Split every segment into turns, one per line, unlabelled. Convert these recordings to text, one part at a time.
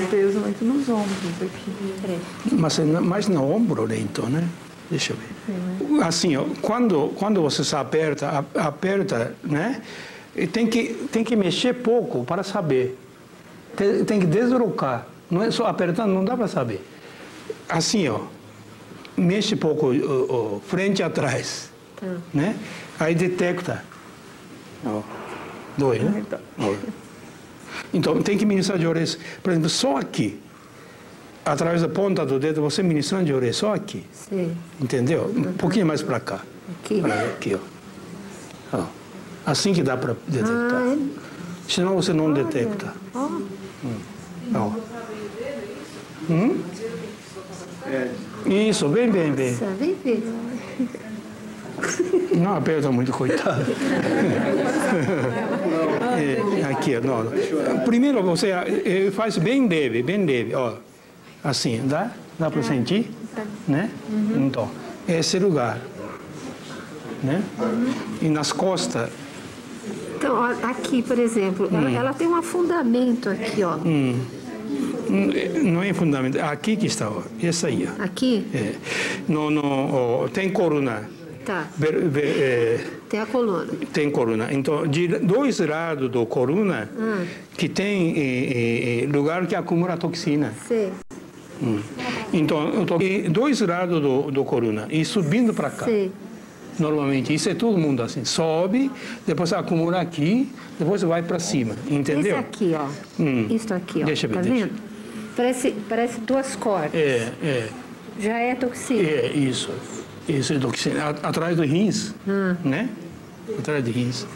peso muito nos ombros aqui.
Mas mais no ombro, né, então, né? Deixa eu ver. Assim, ó, quando você se aperta, né? Tem que mexer pouco para saber. Tem que deslocar. Não é só apertando, não dá para saber. Assim, ó. Mexe pouco frente e atrás. Né? Aí detecta. Ó, dói, né? Então, tem que ministrar de orelha. Por exemplo, só aqui. Através da ponta do dedo, você ministrando de orelha só aqui.
Sim.
Entendeu? Um pouquinho mais para cá.
Aqui.
Aqui, ó. Assim que dá para detectar. Senão você não detecta. Ó. Isso, bem. Não aperta muito, coitado. Aqui, não. Primeiro você faz bem leve, ó. Assim, dá para sentir? Né? Então, esse lugar. Né? E nas costas.
Então, ó, aqui, por exemplo, ela tem um afundamento aqui, ó.
Não é fundamento. Aqui que está, ó. Essa aí, ó.
Aqui?
Tem coluna.
Tá. Tem a coluna.
Tem coluna. Então, de dois lados da coluna, que tem lugar que acumula toxina.
Sim.
Então, dois lados da coluna e subindo para cá.
Sim.
Normalmente, isso é todo mundo assim. Sobe, depois acumula aqui, depois vai para cima. Entendeu?
Isso aqui, ó. Isso aqui, ó.
Deixa eu ver,
tá vendo? Parece duas cordas. Já é toxina.
Isso. Isso é toxina. Atrás do rins, né? Atrás do rins.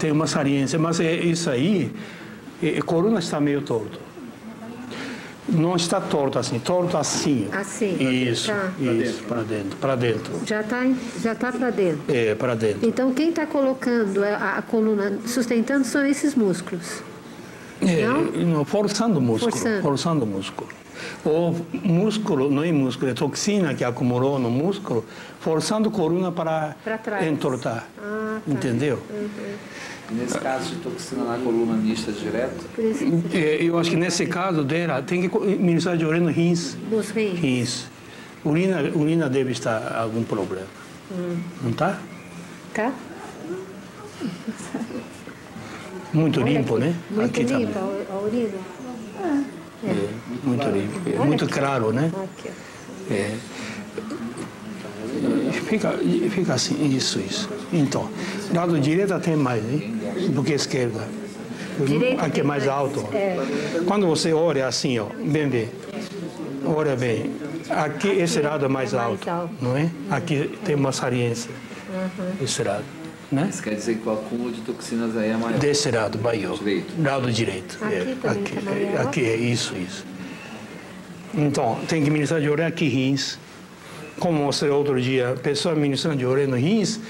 Tem uma saliência, mas isso aí, a coluna está meio torto. Não está torto assim, torto assim.
Assim.
Isso,
tá.
Isso, para dentro.
Já tá para dentro.
Para dentro.
Então, quem está colocando a coluna, sustentando, são esses músculos.
Não, forçando o músculo. Forçando o músculo. O músculo, não é músculo, é toxina que acumulou no músculo, forçando a coluna para entortar. Tá. Entendeu?
Nesse caso de toxina na coluna mista direto?
Eu acho que nesse caso dela, tem que ministrar de orelha no rins.
Nos rins.
Urina deve estar algum problema. Não tá?
Tá.
Muito limpo,
aqui.
né?
Muito
aqui
limpa
também.
a urina?
Muito limpo. Muito
aqui.
claro, né?
Aqui.
Fica assim, isso. Então, lado direito tem mais, né? Do que esquerda.
Direita
aqui é mais alto. Quando você olha assim, ó, bem. Olha bem. Aqui, esse lado é mais alto, não é? Aqui tem uma saliência. Esse lado. Né?
Isso quer dizer que o acúmulo de toxinas aí é maior.
Desse lado, maior. Lado direito. Aqui é isso. Então, tem que ministrar de orelha aqui, rins. Como mostrei outro dia, pessoa ministrando de orelha no rins,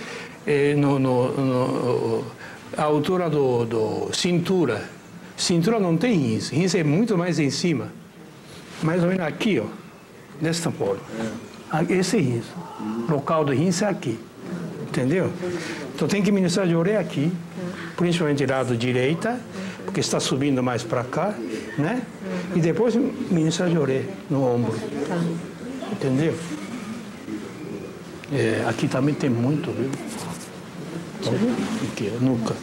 a altura do cintura. Cintura não tem rins. Rins é muito mais em cima. Mais ou menos aqui, ó. Desta forma. Esse é rins. O local do rins é aqui. Entendeu? Então tem que ministrar de orelha aqui, principalmente lado direita, porque está subindo mais para cá, né? E depois ministrar de orelha no ombro. Entendeu? Aqui também tem muito, viu? Aqui, nuca.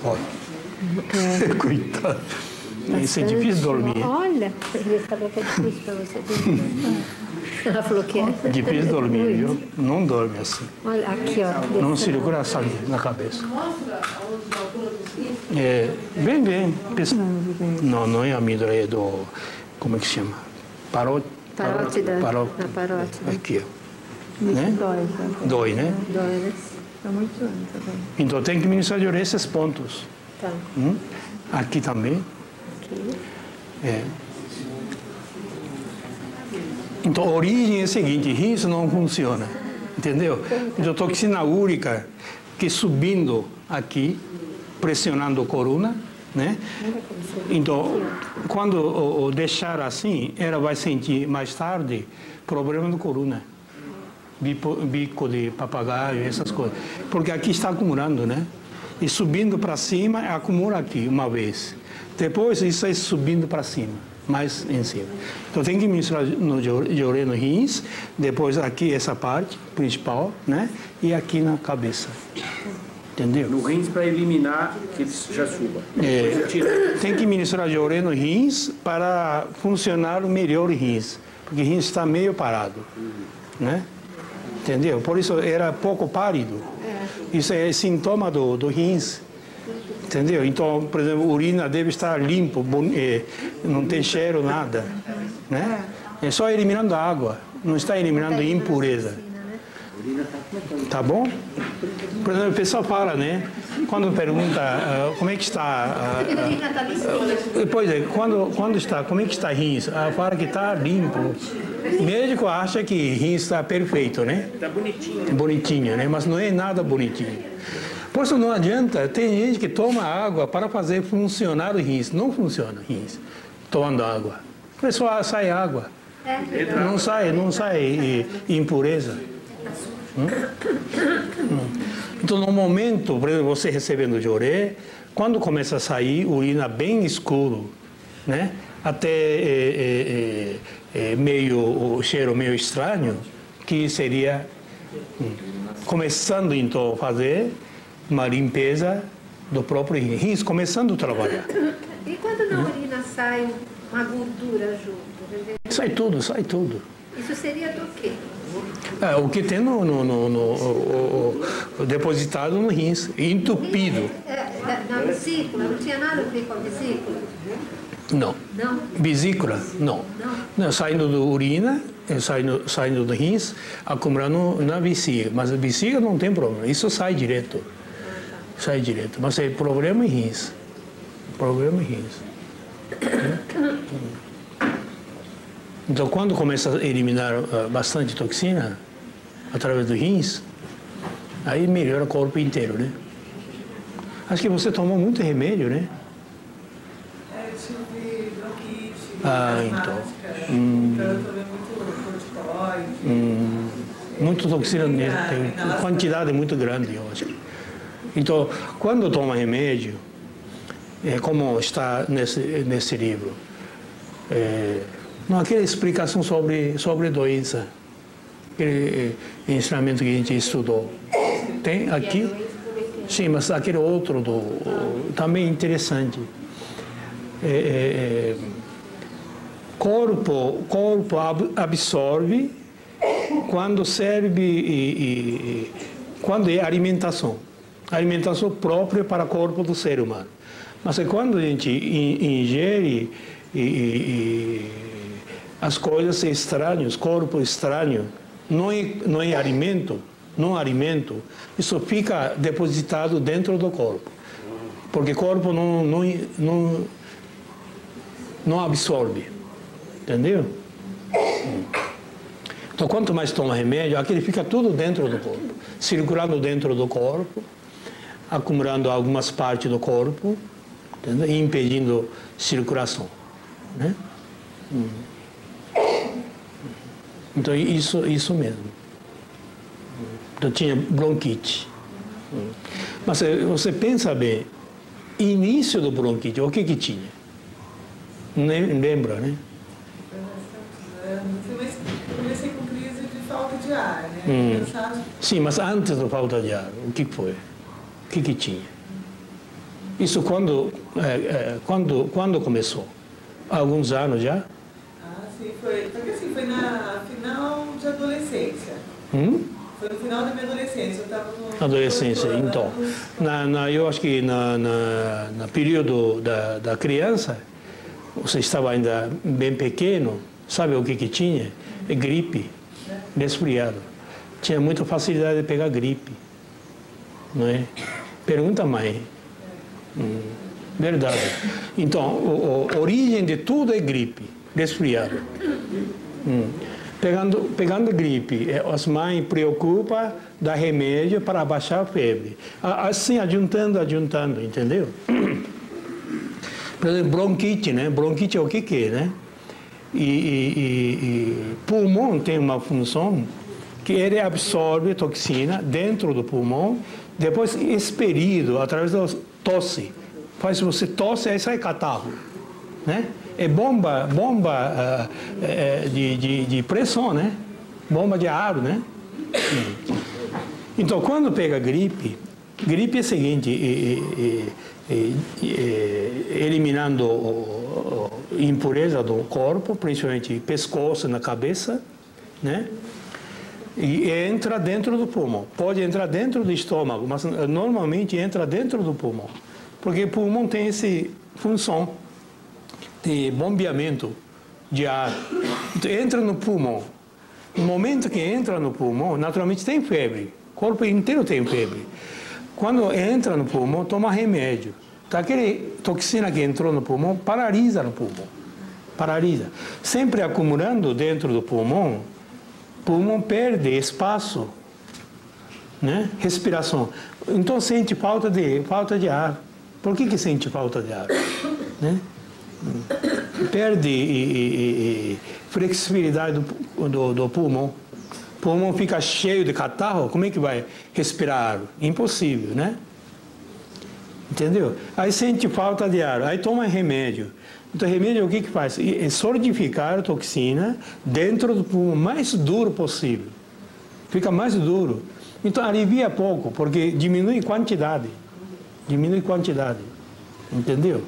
Olha. Coitado. Isso é difícil dormir.
Olha, ele falou que é difícil para você dormir. Ela falou que é.
Difícil dormir, viu? Não dorme assim.
Olha, aqui, ó.
Não segura a sangue na cabeça. Bem. Não é amígdala, é do... Como é que se chama?
Parótida.
Parótida.
Na parótida.
Aqui, ó.
Né?
Dói, né?
Dói, né?
Tá muito doendo também.
Então tem que ministrar de orelha esses pontos.
Tá.
Aqui também.
Aqui.
Então, a origem é a seguinte, rins não funciona, entendeu? Então, toxina úrica que subindo aqui, pressionando a coluna, né? Então, quando deixar assim, ela vai sentir mais tarde problema da coluna, bico de papagaio, essas coisas. Porque aqui está acumulando, né? E subindo para cima, acumula aqui uma vez. Depois, isso é subindo para cima. mais em cima. Então tem que misturar no diurê no rins, depois aqui essa parte principal, né? E aqui na cabeça. Entendeu?
No rins para eliminar que ele já suba.
Tem que ministrar diurê no rins para funcionar melhor o rins, porque o rins está meio parado, né? Entendeu? Por isso era pouco pálido. Isso é sintoma do rins. Entendeu? Então, por exemplo, a urina deve estar limpo, não tem cheiro, nada, né? É só eliminando a água, não está eliminando impureza. Tá bom? Por exemplo, o pessoal fala, né? Quando pergunta como é que está... Pois é, quando está, como é que está rins? Fala que está limpo. O médico acha que rins está perfeito, né?
Está bonitinho.
Bonitinho, né? Mas não é nada bonitinho. Por isso não adianta, tem gente que toma água para fazer funcionar o rins. Não funciona o rins, tomando água. A pessoa sai água. Não sai impureza. Então, no momento, por exemplo, você recebendo diurê, quando começa a sair urina bem escuro, né? Até o cheiro meio estranho, que seria começando então a fazer uma limpeza do próprio rins, começando a trabalhar.
E quando na urina sai uma gordura junto?
Sai tudo.
Isso seria do quê?
O que tem depositado no rins, entupido.
Na vesícula? Não tinha nada a ver com a vesícula?
Não.
Não?
Vesícula? Não. Saindo da urina, saindo do rins, acumulando na vesícula. Mas a vesícula não tem problema, isso sai direto. Sai direto. Mas é problema em rins. Então, quando começa a eliminar bastante toxina através do rins, aí melhora o corpo inteiro, né? Acho que você tomou muito remédio, né?
Eu tive bronquite,
então.
Então eu tomei muito corticoide.
Muito toxina, tem quantidade muito grande, eu acho. Então, quando toma remédio, como está nesse livro, não aquela explicação sobre doença, aquele ensinamento que a gente estudou. Tem aqui? Sim, mas aquele outro também interessante. Corpo absorve quando serve quando é alimentação. Alimentação própria para o corpo do ser humano. Mas quando a gente ingere as coisas estranhas, corpo estranho, não é alimento, isso fica depositado dentro do corpo. Porque o corpo não absorve. Entendeu? Então, quanto mais toma remédio, aquele fica tudo dentro do corpo, circulando dentro do corpo, acumulando algumas partes do corpo, entendeu? E impedindo circulação, né? Então, isso mesmo. Então, tinha bronquite. Mas você pensa bem, início do bronquite, o que tinha? Nem lembra, né?
Comecei com crise de falta de ar, né?
Sim, mas antes da falta de ar, o que foi? O que tinha? Isso quando começou? Há alguns anos já?
Sim, porque assim, foi na final de adolescência. Foi no final da minha adolescência. Eu estava no...
Adolescência, então. Eu acho que no período da criança, você estava ainda bem pequeno, sabe o que tinha? Gripe, resfriado. Tinha muita facilidade de pegar gripe. Não é? Pergunta a mãe. Verdade. Então, a origem de tudo é gripe, resfriado. Pegando gripe, as mães preocupam, dá remédio para abaixar a febre. Assim, adiantando, entendeu? Por exemplo, bronquite, né? Bronquite é o que é, né? E pulmão tem uma função que ele absorve toxina dentro do pulmão, depois expelido através da tosse. Faz você tosse, aí sai catarro, né? É bomba de pressão, né? Bomba de ar, né? Então, quando pega gripe é o seguinte, eliminando impureza do corpo, principalmente pescoço na cabeça, né? E entra dentro do pulmão. Pode entrar dentro do estômago, mas normalmente entra dentro do pulmão. Porque o pulmão tem essa função de bombeamento de ar. Então, entra no pulmão. No momento que entra no pulmão, naturalmente tem febre. O corpo inteiro tem febre. Quando entra no pulmão, toma remédio. Então, aquela toxina que entrou no pulmão, paralisa no pulmão. Paralisa. Sempre acumulando dentro do pulmão, o pulmão perde espaço, né? Respiração. Então, sente falta de ar. Por que sente falta de ar? Né? Perde flexibilidade do pulmão. O pulmão fica cheio de catarro, como é que vai respirar ar? Impossível, né? Entendeu? Aí sente falta de ar, aí toma remédio. Então, remédio o que faz? É solidificar a toxina dentro do pulmão mais duro possível. Fica mais duro. Então, alivia pouco, porque diminui quantidade. Diminui quantidade. Entendeu?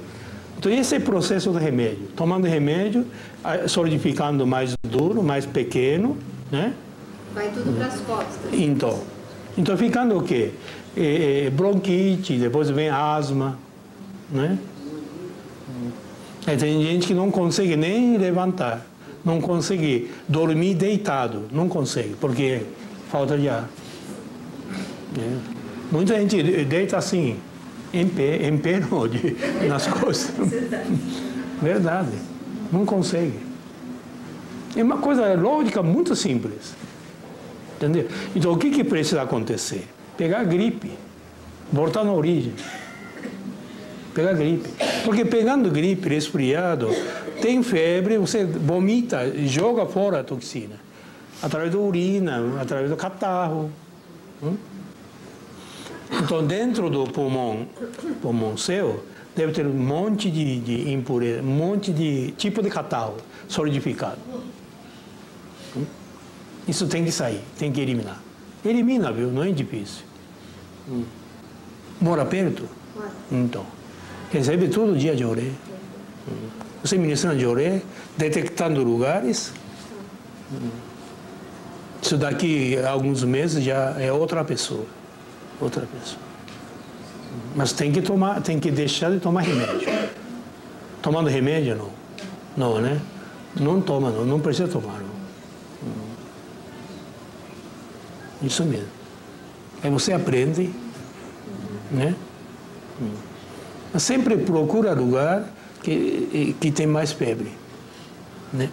Então, esse é o processo do remédio. Tomando remédio, solidificando mais duro, mais pequeno, né?
Vai tudo para as costas.
Então ficando o quê? Bronquite, depois vem asma, né? Tem gente que não consegue nem levantar, não consegue dormir deitado, não consegue, porque falta de ar. Muita gente deita assim, em pé não, nas costas. Verdade, não consegue. É uma coisa lógica muito simples. Entendeu? Então, o que precisa acontecer? Pegar gripe, voltar na origem. Pegar gripe. Porque pegando gripe, resfriado, tem febre, você vomita, joga fora a toxina. Através da urina, através do catarro. Então, dentro do pulmão seu, deve ter um monte de impureza, um monte de tipo de catarro solidificado. Isso tem que sair, tem que eliminar. Elimina, viu? Não é difícil. Mora perto? Então. Recebe todo dia de oré. Você ministrando de oré, detectando lugares. Isso daqui a alguns meses já é outra pessoa. Outra pessoa. Mas tem que deixar de tomar remédio. Tomando remédio, não. Não, né? Não toma, não precisa tomar, não. Isso mesmo. Aí você aprende, né? Mas sempre procura lugar que tem mais febre, né?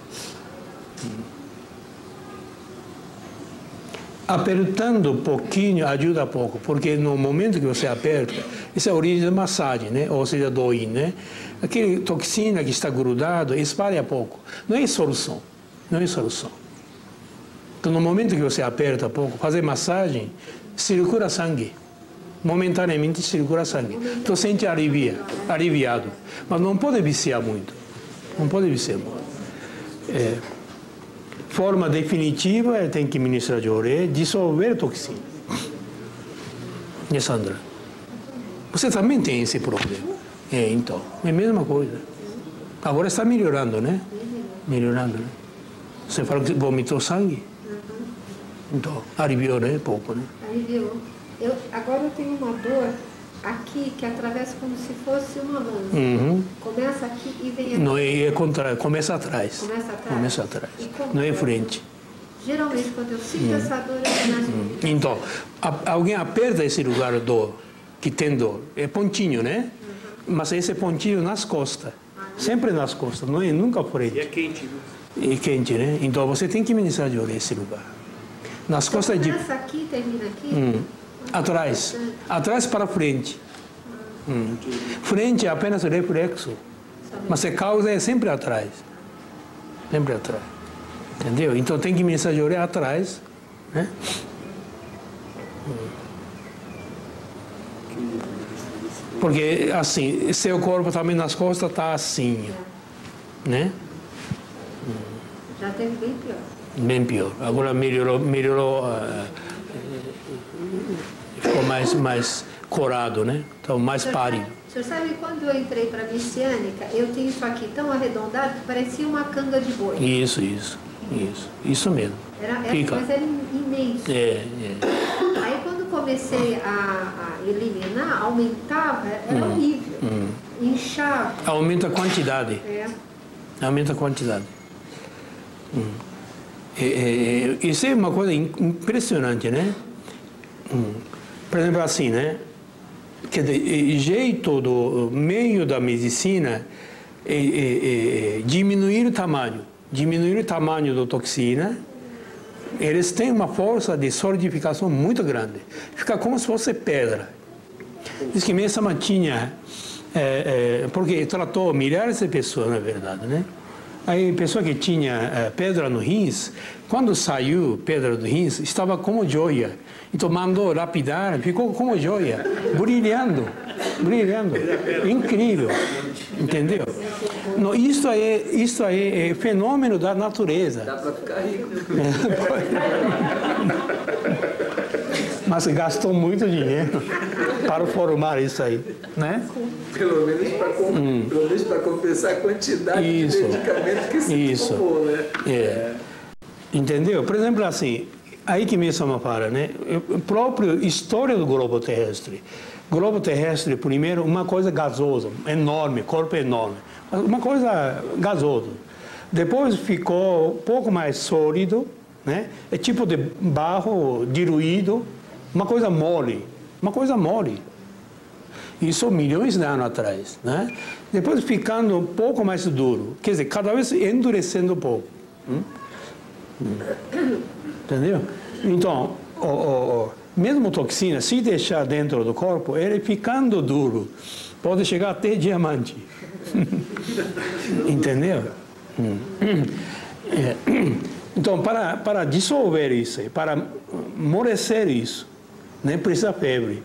Apertando um pouquinho ajuda pouco, porque no momento que você aperta, isso é a origem da massagem, né? Ou seja, dói, né? Aquela toxina que está grudado espalha pouco. Não é solução. Não é solução. Então, no momento que você aperta pouco, fazer massagem, circula sangue. Momentaneamente circula sangue. Então, sente aliviado. Mas não pode viciar muito. Não pode viciar muito. Forma definitiva, tem que ministrar de oré, dissolver toxina. E Sandra? Você também tem esse problema. Então, é a mesma coisa. Agora está melhorando, né? Melhorando, né? Você fala que vomitou sangue? Então, aliviou, né? Pouco, né? Aliviou.
Agora eu tenho uma dor aqui que atravessa como se fosse uma mão. Começa aqui e vem aqui.
Não, é contrário, começa atrás.
Começa atrás?
Começa atrás. Não é frente.
Geralmente, quando eu sinto essa dor, eu começo.
Então, alguém aperta esse lugar que tem dor. É pontinho, né? Mas esse pontinho nas costas. Sempre nas costas, não é nunca frente.
E é quente, viu?
É quente, né? Então, você tem que ministrar de orelha esse lugar. Nas costas de...
Começa aqui, termina aqui?
Atrás. Atrás para frente. Frente é apenas reflexo. Mas a causa é sempre atrás. Sempre atrás. Entendeu? Então tem que ministrar de orelha atrás. Né? Porque assim, seu corpo também nas costas está assim. né?
Já teve bem pior.
Bem pior. Agora melhorou, ficou mais corado, né? Então, mais pálido.
O senhor sabe, quando eu entrei para a messiânica, eu tinha isso aqui tão arredondado que parecia uma canga de boi.
Isso mesmo.
Mas era imenso. Aí quando comecei a eliminar, aumentava, era horrível. Inchava.
Aumenta a quantidade. Aumenta a quantidade. Isso é uma coisa impressionante, né? Por exemplo, assim, né? Quer dizer, jeito do meio da medicina é diminuir o tamanho da toxina. Eles têm uma força de solidificação muito grande. Fica como se fosse pedra. Diz que mesmo tinha, porque tratou milhares de pessoas, na verdade, né? Aí, pessoa que tinha pedra no rins, quando saiu pedra do rins, estava como joia. Então, mandou lapidar, ficou como joia, brilhando. Incrível. Entendeu? Não, isso é fenômeno da natureza.
Dá para ficar rico.
Mas gastou muito dinheiro para formar isso aí, né?
Pelo menos para compensar a quantidade de medicamento que se tomou, né?
Entendeu? Por exemplo, assim, aí que mesmo fala, né? A própria história do globo terrestre. Globo terrestre, primeiro, uma coisa gasosa, enorme, corpo enorme. Uma coisa gasosa. Depois ficou um pouco mais sólido, né? É tipo de barro diluído, uma coisa mole. Isso milhões de anos atrás, né? Depois ficando um pouco mais duro, quer dizer, cada vez endurecendo um pouco. Entendeu? Então, mesmo toxina, se deixar dentro do corpo, ele ficando duro, pode chegar até diamante. Entendeu? Então, para dissolver isso, para amolecer isso, nem precisa febre.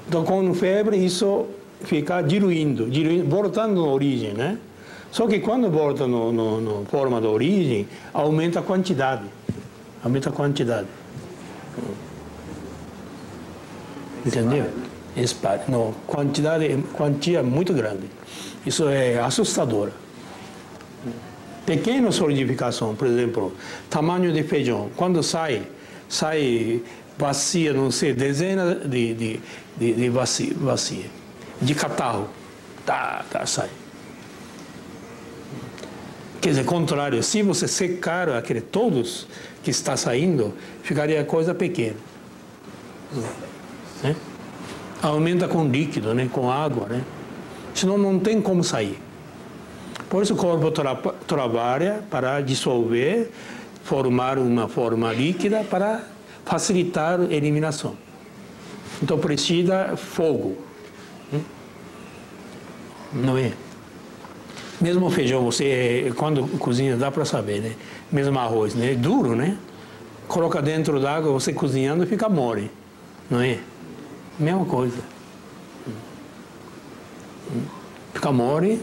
Então, com febre, isso fica diluindo, voltando na origem, né? Só que quando volta na forma da origem, aumenta a quantidade. Entendeu? Espalha. Não, quantia muito grande. Isso é assustador. Pequena solidificação, por exemplo, tamanho de feijão. Quando sai bacia, não sei, dezenas de bacia. De catarro. Sai. Quer dizer, contrário, se você secar aquele todos que está saindo, ficaria coisa pequena. Né? Aumenta com líquido, né? Com água, né? Senão não tem como sair. Por isso o corpo trabalha para dissolver, formar uma forma líquida para facilitar a eliminação. Então precisa fogo. Não é? Mesmo o feijão, você, quando cozinha, dá para saber, né? Mesmo arroz, né? É duro, né? Coloca dentro d'água, você cozinhando, fica mole. Não é? Mesma coisa. Fica mole,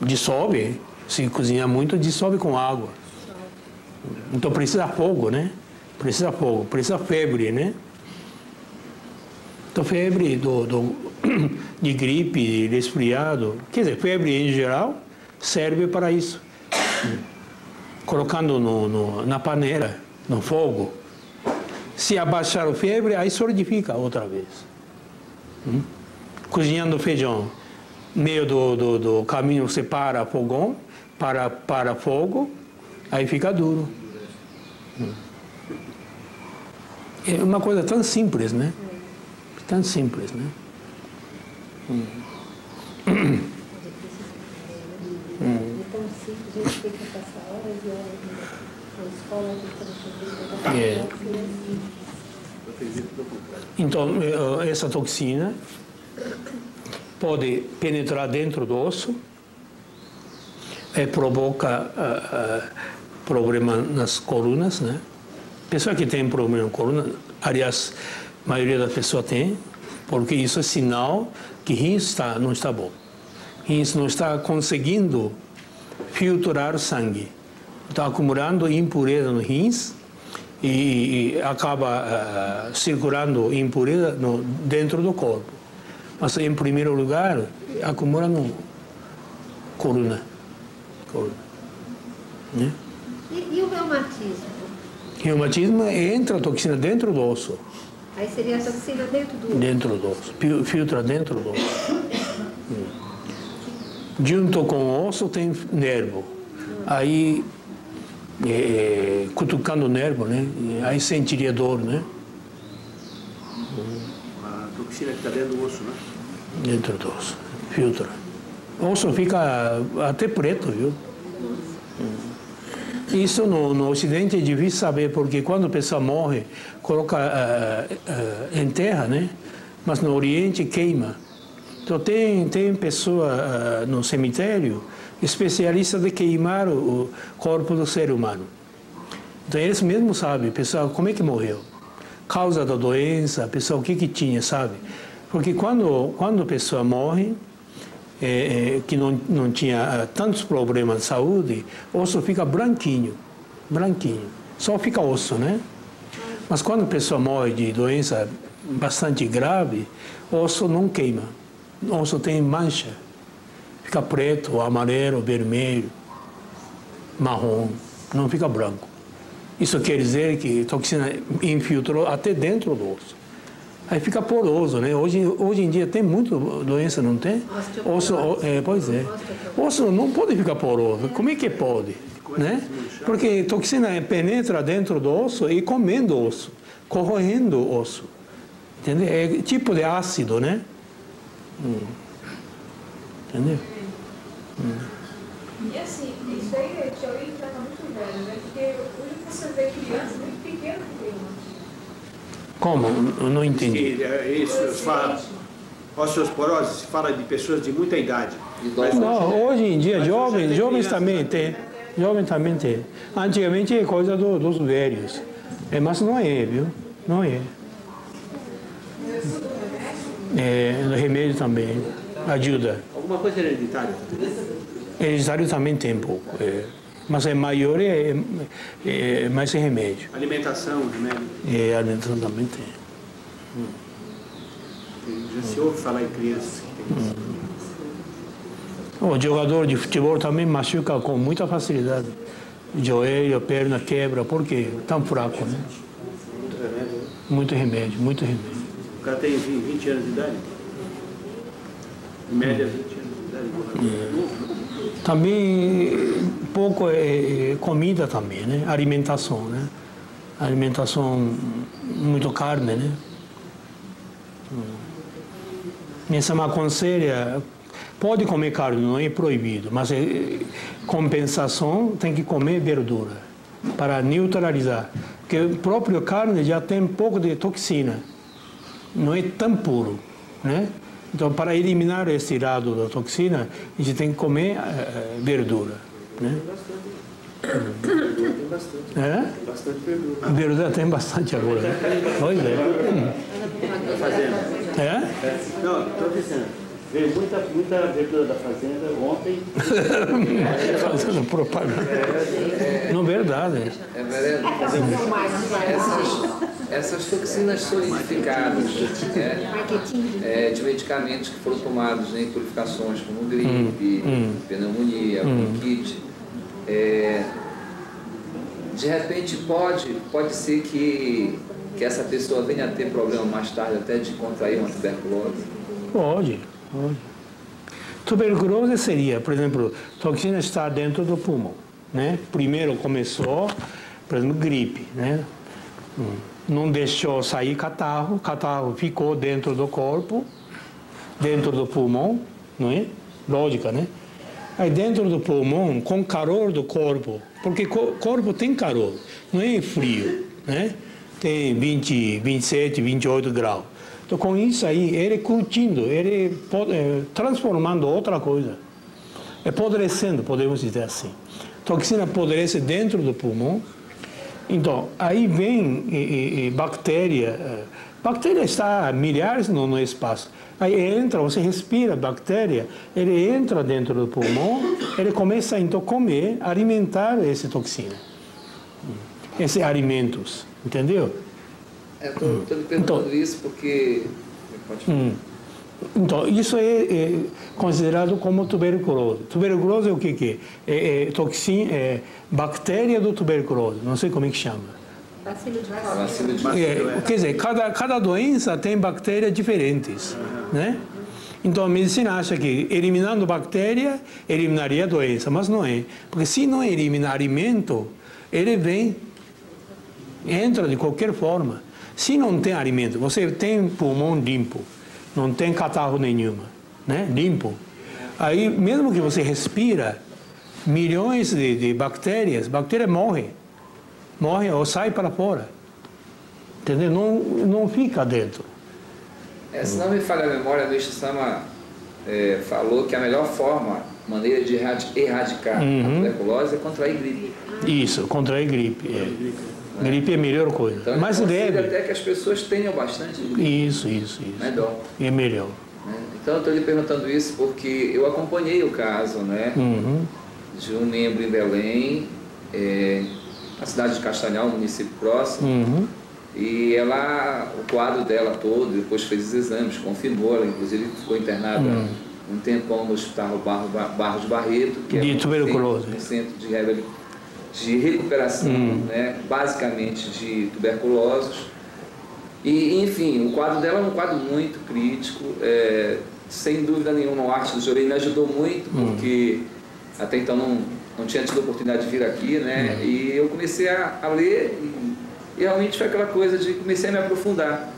dissolve. Se cozinhar muito, dissolve com água. Então precisa fogo, né? Precisa fogo, precisa febre, né? Então febre de gripe, de resfriado, quer dizer, febre em geral, serve para isso. Colocando na panela, no fogo. Se abaixar a febre, aí solidifica outra vez. Cozinhando feijão, meio do caminho você para fogão, para fogo, aí fica duro. É uma coisa tão simples, né? Tão simples, né? Então, essa toxina pode penetrar dentro do osso e provoca problema nas colunas, né? Pessoa que tem problema na coluna, aliás, a maioria das pessoas tem, porque isso é sinal que rins não está bom. Rins não está conseguindo filtrar o sangue. Está acumulando impureza no rins e acaba circulando impureza dentro do corpo. Mas, em primeiro lugar, acumula no coluna. Né?
E o reumatismo?
Reumatismo entra a toxina dentro do osso.
Aí seria a toxina dentro do osso?
Dentro do osso. Filtra dentro do osso. Junto com o osso tem nervo. Aí, cutucando o nervo, né? Aí sentiria dor, né?
A toxina que está dentro do osso, né?
Dentro do osso. Filtra. O osso fica até preto, viu? Isso no Ocidente é difícil saber, porque quando a pessoa morre, coloca em terra, né? Mas no Oriente queima. Então tem pessoa no cemitério, especialista de queimar o corpo do ser humano. Então eles mesmos sabem, pessoal, como é que morreu. Causa da doença, pessoal, o que tinha, sabe? Porque quando a pessoa morre, que não tinha tantos problemas de saúde, o osso fica branquinho. Só fica osso, né? Mas quando a pessoa morre de doença bastante grave, o osso não queima. O osso tem mancha. Fica preto, amarelo, vermelho, marrom, não fica branco. Isso quer dizer que a toxina infiltrou até dentro do osso. Aí fica poroso, né? Hoje em dia tem muita doença, não tem? Osso, pois é. Osso não pode ficar poroso. Como é que pode? Né? Porque a toxina penetra dentro do osso e comendo o osso, corroendo o osso. Entendeu? É tipo de ácido, né? Entendeu?
E assim, isso aí, tia Willy está muito velho, né? Porque hoje você vê crianças muito pequenas que tem
Como? Eu não entendi.
Isso, fala, osteoporose, se fala de pessoas de muita idade.
Não, hoje em dia, jovens também tem. Jovem também tem. Antigamente é coisa dos velhos. Mas não é, viu? Não é. Remédio também ajuda.
Alguma coisa hereditária?
Hereditário também tem pouco. Mas é maior, mais remédio.
Alimentação, remédio?
Alimentação também tem.
Já se ouve falar em crianças que tem isso.
O jogador de futebol também machuca com muita facilidade. Joelho, perna quebra, porque tão fraco, né?
Muito remédio?
Muito remédio.
O cara tem 20 anos de idade? Em média, 20 anos de idade.
Também pouco comida também, né? Alimentação, né? Alimentação, muito carne, né? Essa me aconselha, pode comer carne, não é proibido, mas compensação tem que comer verdura para neutralizar, porque a própria carne já tem um pouco de toxina, não é tão puro, né? Então, para eliminar esse lado da toxina, a gente tem que comer verdura, né?
Tem bastante. Bastante verdura.
Verdura tem bastante agora, né? Pois é.
Fazenda. Não, estou dizendo. Veio muita verdura da fazenda ontem.
Fazendo propaganda. Não, verdade.
É verdade. Essas toxinas solidificadas de medicamentos que foram tomados em purificações como gripe, pneumonia, bronquite, de repente pode ser que essa pessoa venha a ter problema mais tarde até de contrair uma tuberculose?
Pode. Tuberculose seria, por exemplo, toxina está dentro do pulmão, né? Primeiro começou, por exemplo, gripe, né? Não deixou sair catarro ficou dentro do corpo, dentro do pulmão, não é? Lógica, né? Aí dentro do pulmão, com calor do corpo, porque o corpo tem calor, não é frio, né? Tem 20, 27, 28 graus. Então, com isso aí, ele curtindo, ele transformando outra coisa. Apodrecendo, podemos dizer assim. A toxina apodrece dentro do pulmão Então, aí vem bactéria. Bactéria está milhares no espaço. Aí entra, você respira a bactéria, ele entra dentro do pulmão, ele começa então a comer, alimentar essa toxina, esses alimentos, entendeu?
Estou lhe perguntando isso porque...
Então, isso é considerado como tuberculose. Tuberculose é o que é? Toxina, bactéria do tuberculose, não sei como é que chama.
Bacilo de
Quer dizer, cada doença tem bactérias diferentes, né? Então a medicina acha que eliminando bactéria, eliminaria a doença, mas não é. Porque se não eliminar alimento, ele vem, entra de qualquer forma. Se não tem alimento, você tem pulmão limpo, não tem catarro nenhuma, né? Limpo. Aí, mesmo que você respira, milhões de bactérias morrem ou sai para fora, entendeu? Não fica dentro.
Se não me falha a memória, o Meixo Sama falou que a melhor maneira de erradicar a tuberculose é contrair gripe.
Isso, contrair gripe. Gripe é a melhor coisa.
Então,
mas deve
até que as pessoas tenham bastante gripe.
Isso.
Melhor.
É melhor.
Então, eu estou lhe perguntando isso porque eu acompanhei o caso, né? De um membro em Belém, na cidade de Castanhal, município próximo, e o quadro dela todo, depois fez os exames, confirmou, ela inclusive ficou internada um tempão no hospital Barros Barreto, que
de tuberculose.
Um centro de recuperação, né, basicamente de tuberculosos. E, enfim, o quadro dela é um quadro muito crítico, sem dúvida nenhuma o Arte do Jorei me ajudou muito, porque até então não tinha tido a oportunidade de vir aqui, né? E eu comecei a ler e realmente foi aquela coisa de comecei a me aprofundar.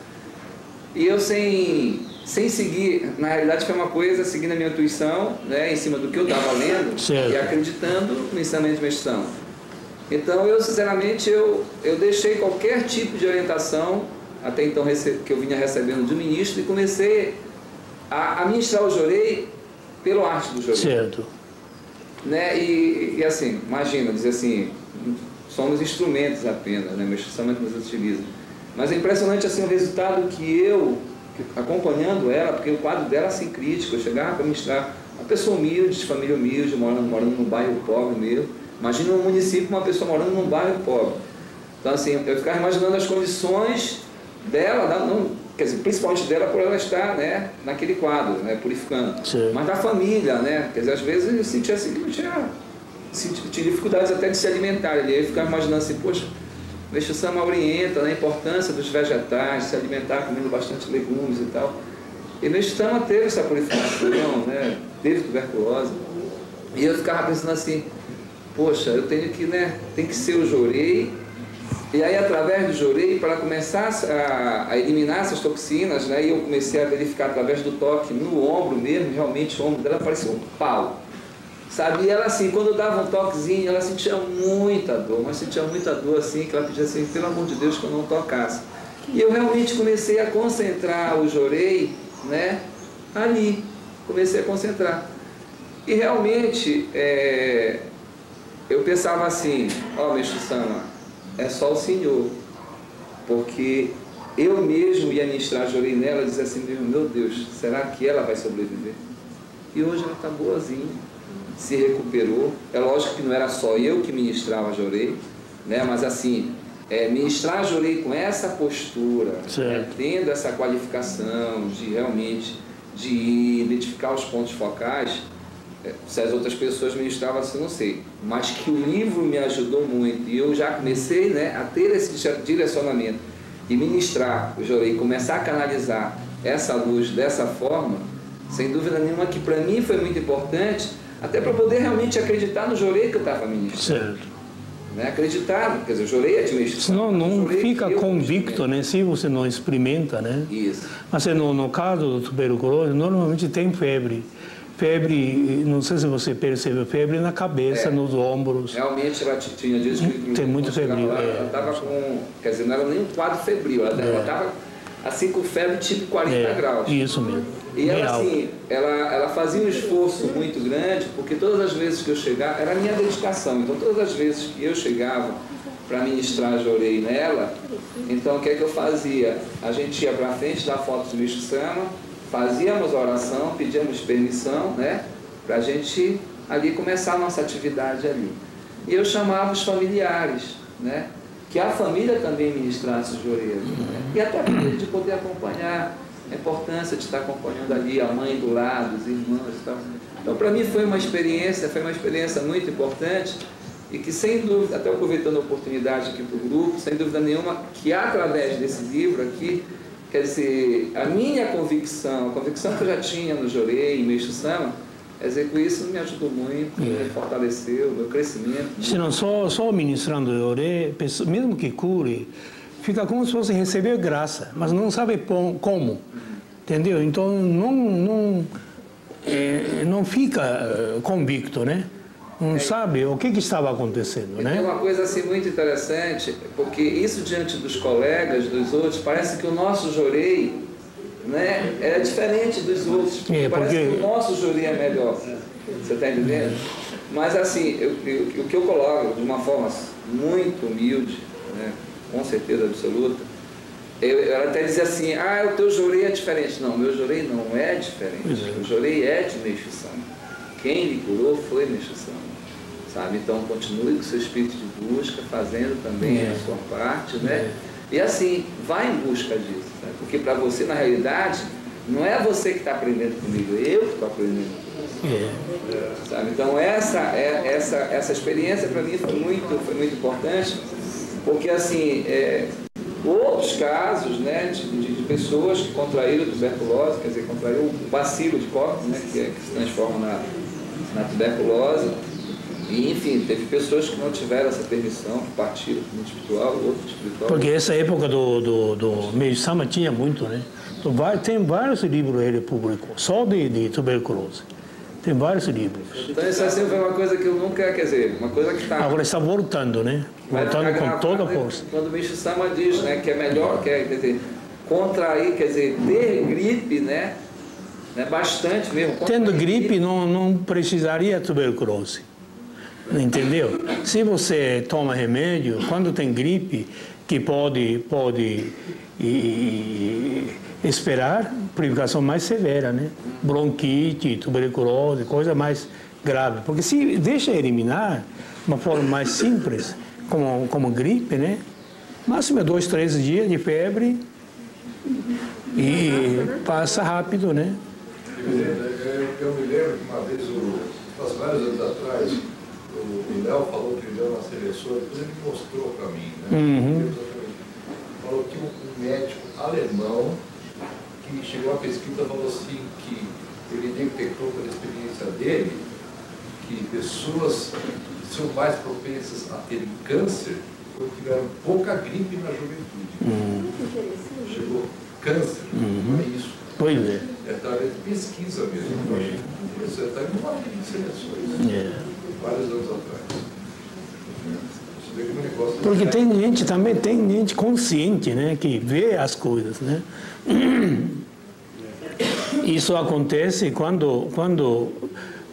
E eu sem seguir, na realidade foi uma coisa, seguindo a minha intuição, né? Em cima do que eu estava lendo e acreditando no ensinamento de Meixo Sama. Então eu, sinceramente, eu deixei qualquer tipo de orientação, até então que eu vinha recebendo de um ministro, e comecei a ministrar o Jorei pelo Arte do Jorei.
Certo.
Né? E assim, imagina, dizer assim, somos instrumentos apenas, né? Meixo Sama que nos utiliza. Mas é impressionante assim, o resultado que eu, acompanhando ela, porque o quadro dela assim crítico, eu chegava para ministrar uma pessoa humilde, de família humilde, morando num bairro pobre mesmo. Imagina um município, uma pessoa morando num bairro pobre. Então assim, eu ficava imaginando as condições dela, quer dizer, principalmente dela por ela estar, né, naquele quadro, né, purificando.
Sim.
Mas da família, né, quer dizer, às vezes eu sentia assim que não tinha dificuldades até de se alimentar. E aí eu ficava imaginando assim, poxa, Meixo Sama orienta, né, a importância dos vegetais, se alimentar comendo bastante legumes e tal. E Meixo Sama teve essa purificação, né, teve tuberculose. E eu ficava pensando assim, poxa, eu tenho que, né, tem que ser o Jorei. E aí, através do Jorei, para começar a eliminar essas toxinas, né, e eu comecei a verificar através do toque no ombro mesmo, realmente o ombro dela parecia um pau. Sabe? E ela assim, quando eu dava um toquezinho, ela sentia muita dor, mas sentia muita dor assim, que ela pedia assim, pelo amor de Deus, que eu não tocasse. E eu realmente comecei a concentrar o Jorei, né, ali, comecei a concentrar. E realmente, eu pensava assim, Meixo Sama, é só o Senhor, porque eu mesmo ia ministrar Jorei nela e dizer assim, meu Deus, será que ela vai sobreviver? E hoje ela está boazinha, se recuperou. É lógico que não era só eu que ministrava Jorei, né? Mas assim, ministrar Jorei com essa postura, né? Tendo essa qualificação de realmente de identificar os pontos focais. Se as outras pessoas ministravam assim, não sei, mas que o livro me ajudou muito e eu já comecei, né, a ter esse direcionamento e ministrar o Jorei, começar a canalizar essa luz dessa forma, sem dúvida nenhuma que para mim foi muito importante, até para poder realmente acreditar no Jorei que eu estava ministrando.
Certo.
Né, acreditar, quer dizer, o Jorei é de Meixo Sama.
Senão não fica convicto, né, se você não experimenta, né?
Isso.
Mas no caso do tuberculose, normalmente tem febre. Febre, não sei se você percebeu, febre na cabeça, nos ombros.
Realmente ela tinha dias que...
Tem muito febril.
Ela estava com... Quer dizer, não era nem um quadro febril, ela estava assim com febre tipo 40 graus.
Isso mesmo.
E ela assim, ela fazia um esforço muito grande, porque todas as vezes que eu chegava, era a minha dedicação, então todas as vezes que eu chegava para ministrar jorei nela. Então, o que é que eu fazia? A gente ia para frente da foto do Meixo Sama, fazíamos a oração, pedíamos permissão, né, para a gente ali começar a nossa atividade ali. E eu chamava os familiares, né, que a família também ministrasse o jorei, né, e até de poder acompanhar, a importância de estar acompanhando ali a mãe do lado, os irmãos e tal. Então, para mim foi uma experiência muito importante e que, sem dúvida, até aproveitando a oportunidade aqui para o grupo, sem dúvida nenhuma, que através desse livro aqui, quer dizer, a minha convicção, a convicção que eu já tinha no jorei, em Meixo Sama, quer dizer, com isso me ajudou muito, me fortaleceu o meu crescimento.
Se não só ministrando o jorei, mesmo que cure, fica como se fosse receber graça, mas não sabe como, entendeu? Então não fica convicto, né? Não sabe o que estava acontecendo, né?
Tem uma coisa assim muito interessante, porque isso diante dos colegas, dos outros, parece que o nosso jorei, né, é diferente dos outros, parece que o nosso jorei é melhor, você está entendendo? Mas assim, o que eu coloco de uma forma muito humilde, né, com certeza absoluta, ela até dizia assim, o teu jorei é diferente. Não, o meu jorei não é diferente. O jorei é de Meixo Sama. Quem lhe curou foi Meixo Sama, sabe? Então continue com o seu espírito de busca, fazendo também a sua parte, né? E assim, vai em busca disso, né? Porque para você, na realidade, não é você que está aprendendo comigo, é eu que estou aprendendo com você. Sabe? Então essa experiência para mim foi muito importante, porque assim, outros casos, né, de pessoas que contraíram tuberculose, quer dizer, contraíram o bacilo de Koch, né, que se transforma na tuberculose, e enfim, teve pessoas que não tiveram essa permissão, que partiram para o mundo espiritual, outro espiritual.
Porque essa época do Meixo Sama tinha muito, né? Então, tem vários livros ele publicou, só de tuberculose. Tem vários livros.
Então isso assim foi uma coisa que eu nunca, quer dizer, uma coisa que está...
Agora está voltando, né? Voltando com toda a força.
Quando o Meixo Sama diz, né, que é melhor, quer dizer, contrair, quer dizer, ter gripe, né, bastante mesmo.
Tendo gripe não precisaria tuberculose, entendeu? Se você toma remédio, quando tem gripe, que pode esperar purificação mais severa, né? Bronquite, tuberculose, coisa mais grave. Porque se deixa eliminar de uma forma mais simples, como gripe, né? Máximo 2, 3 dias de febre e passa rápido, né?
Eu me lembro que uma vez, faz vários anos atrás, o Léo falou que ele deu uma seleção, depois ele mostrou para mim, né? Falou que um médico alemão que chegou à pesquisa falou assim que ele detectou pela experiência dele que pessoas são mais propensas a terem câncer quando tiveram pouca gripe na juventude. Chegou câncer, não é isso.
Pois é.
É através de pesquisa mesmo. Isso está em uma linha de seleções. Vários anos atrás.
Porque tem gente consciente, né, que vê as coisas, né? Isso acontece quando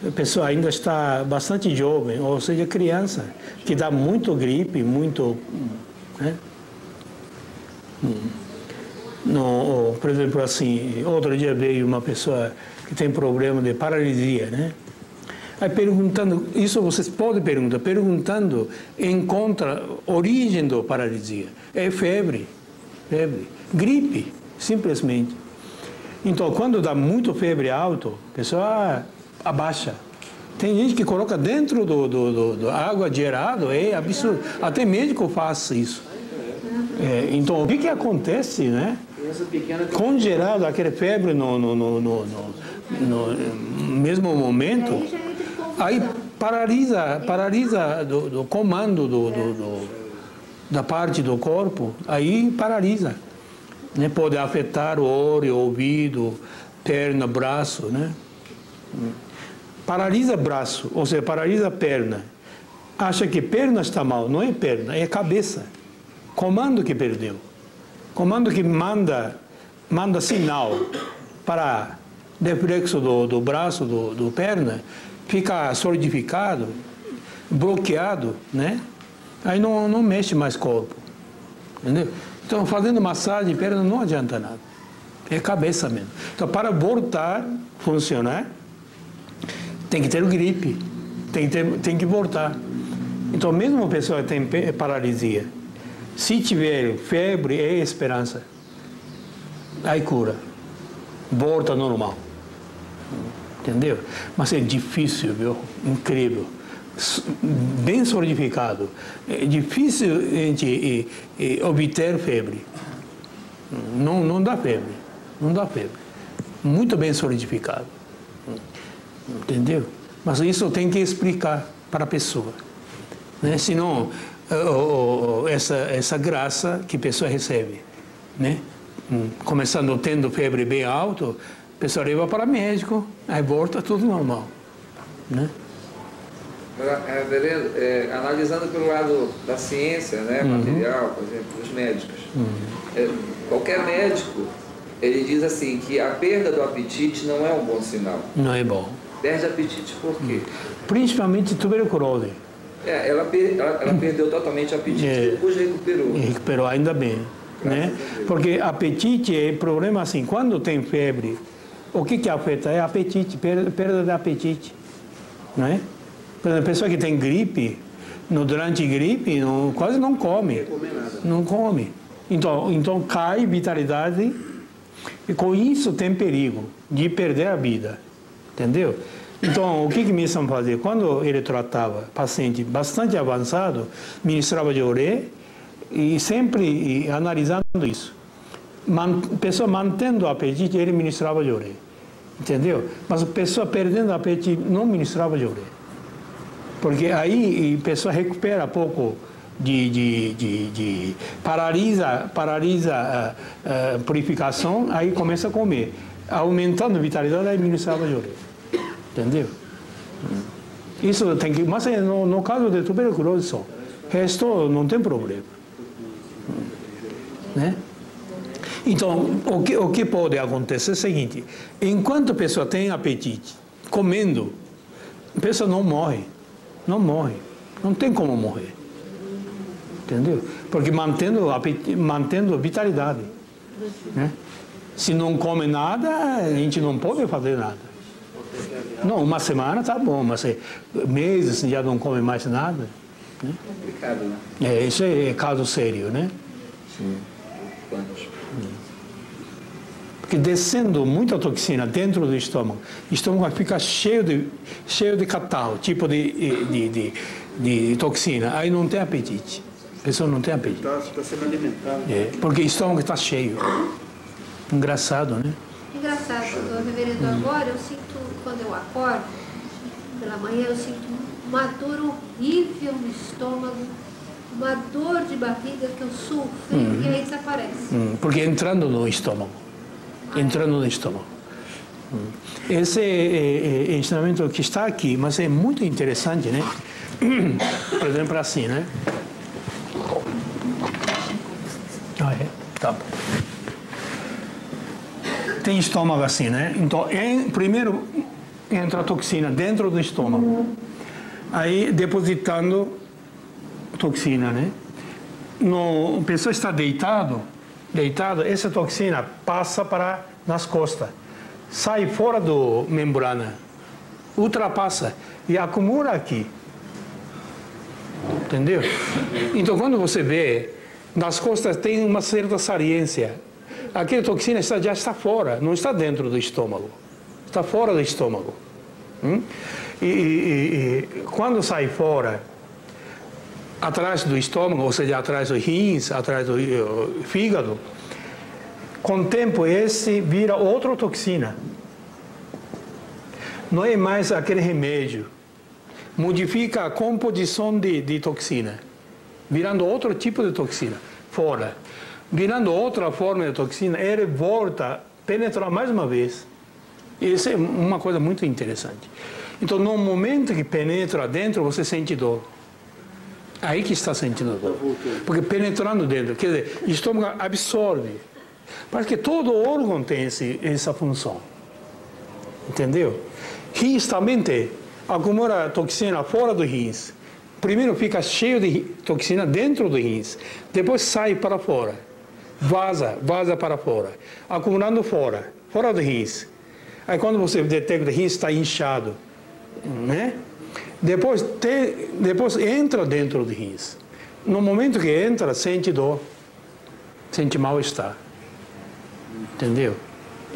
a pessoa ainda está bastante jovem, ou seja, criança, que dá muito gripe, muito, né? Por exemplo, assim, outro dia veio uma pessoa que tem problema de paralisia, né? Aí perguntando, isso vocês podem perguntar, perguntando, encontra origem da paralisia. É febre, gripe, simplesmente. Então, quando dá muito febre alta, a pessoa abaixa. Tem gente que coloca dentro da água gelada, é absurdo. Até médico faz isso. Então, o que acontece, né? Congelado, aquela febre no mesmo momento, aí paralisa do comando da parte do corpo, aí paralisa. Né? Pode afetar o olho, o ouvido, perna, braço, né? Paralisa braço, ou seja, paralisa perna. Acha que perna está mal, não é perna, é cabeça. Comando que perdeu. Comando que manda sinal para reflexo do braço, do perna, fica solidificado, bloqueado, né? Aí não mexe mais corpo. Entendeu? Então, fazendo massagem, perna não adianta nada. É cabeça mesmo. Então, para voltar a funcionar, tem que ter gripe. Tem que voltar. Então, mesmo a pessoa que tem paralisia, se tiver febre, é esperança. Aí cura. Volta ao normal. Entendeu? Mas é difícil, viu? Incrível. Bem solidificado. É difícil a gente obter febre. Não dá febre. Não dá febre. Muito bem solidificado. Entendeu? Mas isso tem que explicar para a pessoa. Né? Senão, essa graça que a pessoa recebe, né? Começando tendo febre bem alta, a pessoa leva para o médico, aí volta tudo normal. Né?
Reverendo, analisando pelo lado da ciência, né, material, por exemplo, dos médicos, qualquer médico, ele diz assim, que a perda do apetite não é um bom sinal.
Não é bom.
Perde apetite por quê?
Principalmente tuberculose.
Ela perdeu totalmente o apetite e depois recuperou.
Recuperou, ainda bem. Né? Porque apetite é problema assim, quando tem febre, o que afeta? É apetite, perda de apetite. Né? Por exemplo, a pessoa que tem gripe, durante a gripe, quase não come. Não come. Então cai vitalidade e com isso tem perigo de perder a vida. Entendeu? Então, o que me estão fazendo? Quando ele tratava paciente bastante avançado, ministrava de oré e sempre analisando isso. Pessoa mantendo o apetite, ele ministrava de oré. Entendeu? Mas a pessoa perdendo o apetite, não ministrava de oré. Porque aí a pessoa recupera pouco paralisa a purificação, aí começa a comer. Aumentando a vitalidade, aí ministrava de oré. Entendeu? Isso tem que... Mas no caso de tuberculose só. O resto não tem problema. Né? Então, o que pode acontecer é o seguinte. Enquanto a pessoa tem apetite, comendo, a pessoa não morre. Não morre. Não tem como morrer. Entendeu? Porque mantendo a vitalidade. Né? Se não come nada, a gente não pode fazer nada. Não, uma semana tá bom, mas meses já não come mais nada. Né?
Complicado, né?
Isso é caso sério, né? Porque descendo muita toxina dentro do estômago, o estômago fica cheio de catarro, tipo de toxina, aí não tem apetite. A pessoa não tem apetite.
Está sendo alimentado.
Porque o estômago está cheio. Engraçado, né?
Engraçado, reverendo, agora eu sinto, quando eu acordo, pela manhã, eu sinto uma dor horrível no estômago, uma dor de barriga que eu sofro e aí desaparece.
Porque entrando no estômago. Entrando no estômago. Esse é ensinamento que está aqui, mas é muito interessante, né? Por exemplo, assim, né? Tá bom. Tem estômago assim, né? Então, primeiro entra a toxina dentro do estômago. Aí, depositando toxina, né? A pessoa está deitado, essa toxina passa nas costas, sai fora da membrana, ultrapassa e acumula aqui. Entendeu? Então, quando você vê, nas costas tem uma certa saliência. Aquela toxina já está fora, não está dentro do estômago. Está fora do estômago. E quando sai fora, atrás do estômago, ou seja, atrás dos rins, atrás do fígado, com o tempo esse vira outra toxina. Não é mais aquele remédio. Modifica a composição de toxina, virando outro tipo de toxina, fora. Virando outra forma de toxina, ele volta a penetrar mais uma vez. Isso é uma coisa muito interessante. Então, no momento que penetra dentro, você sente dor. Aí que está sentindo dor. Porque penetrando dentro, quer dizer, o estômago absorve. Parece que todo órgão tem essa função. Entendeu? Rins também tem. Acumula toxina fora do rins. primeiro fica cheio de toxina dentro do rins, depois sai para fora, vaza para fora, acumulando fora do rins. Aí quando você detecta que o rins está inchado, né? Depois entra dentro do rins. No momento que entra, sente dor, sente mal-estar. Entendeu?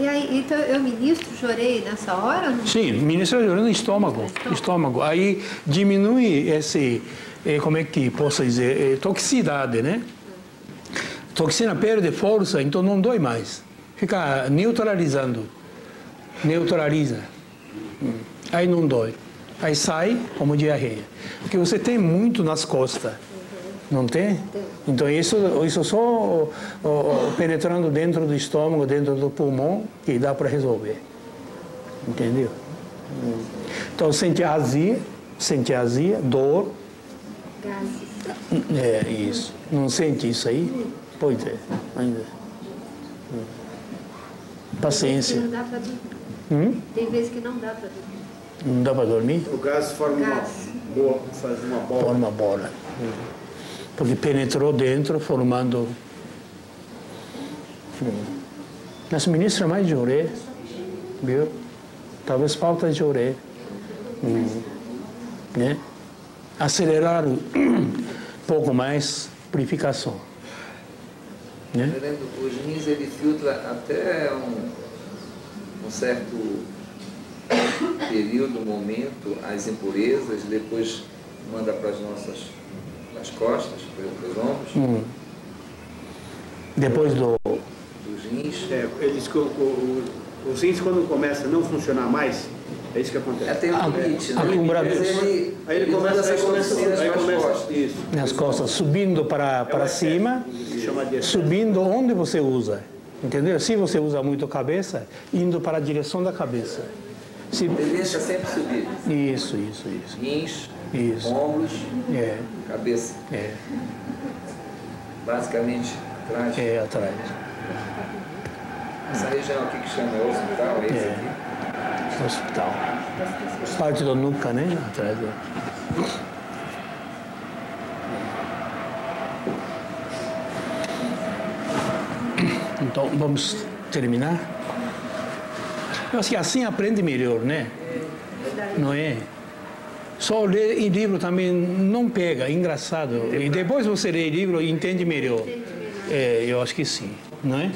E aí, então eu ministro jorei nessa hora? Não?
Sim, ministra jorei no estômago. Aí diminui esse, como é que posso dizer, toxicidade, né? Toxina perde força, então não dói mais. Fica neutraliza. Aí não dói. Aí sai como diarreia. Porque você tem muito nas costas. Não tem? Então isso só penetrando dentro do estômago, dentro do pulmão, que dá para resolver. Entendeu? Então sente azia, dor.
Gases.
É, isso. Não sente isso aí? Pois é, ainda. Paciência.
Não dá para dormir. Tem vezes que não dá para dormir.
Não dá para dormir?
O gás forma faz uma bola.
Forma uma bola. Porque penetrou dentro, formando. Mas ministra mais de orelha, viu? Talvez falta de orelha. Né? Acelerar um pouco mais a purificação. Né?
Os rins, ele filtra até um certo período, momento, as impurezas, depois manda para as nossas costas, para os ombros.
Depois dos
rins.
Os rins, quando começa a não funcionar mais, é isso que acontece.
Tem um limite, né?
Aí ele começa
as toxinas nas costas.
Isso.
nas costas, subindo para cima, subindo onde você usa. Entendeu? Se você usa muito a cabeça, indo para a direção da cabeça.
Tendência sempre subir.
Isso.
Rins,
Isso.
ombros,
É.
cabeça.
É.
Basicamente atrás.
É, atrás.
Essa região aqui que chama hospital, é esse aqui?
Hospital. Parte da nuca, né? Atrás do... Então, vamos terminar? Eu acho que assim aprende melhor, né? Não é? Só ler em livro também não pega, é engraçado. E depois você lê livro e entende melhor. É, eu acho que sim, não é?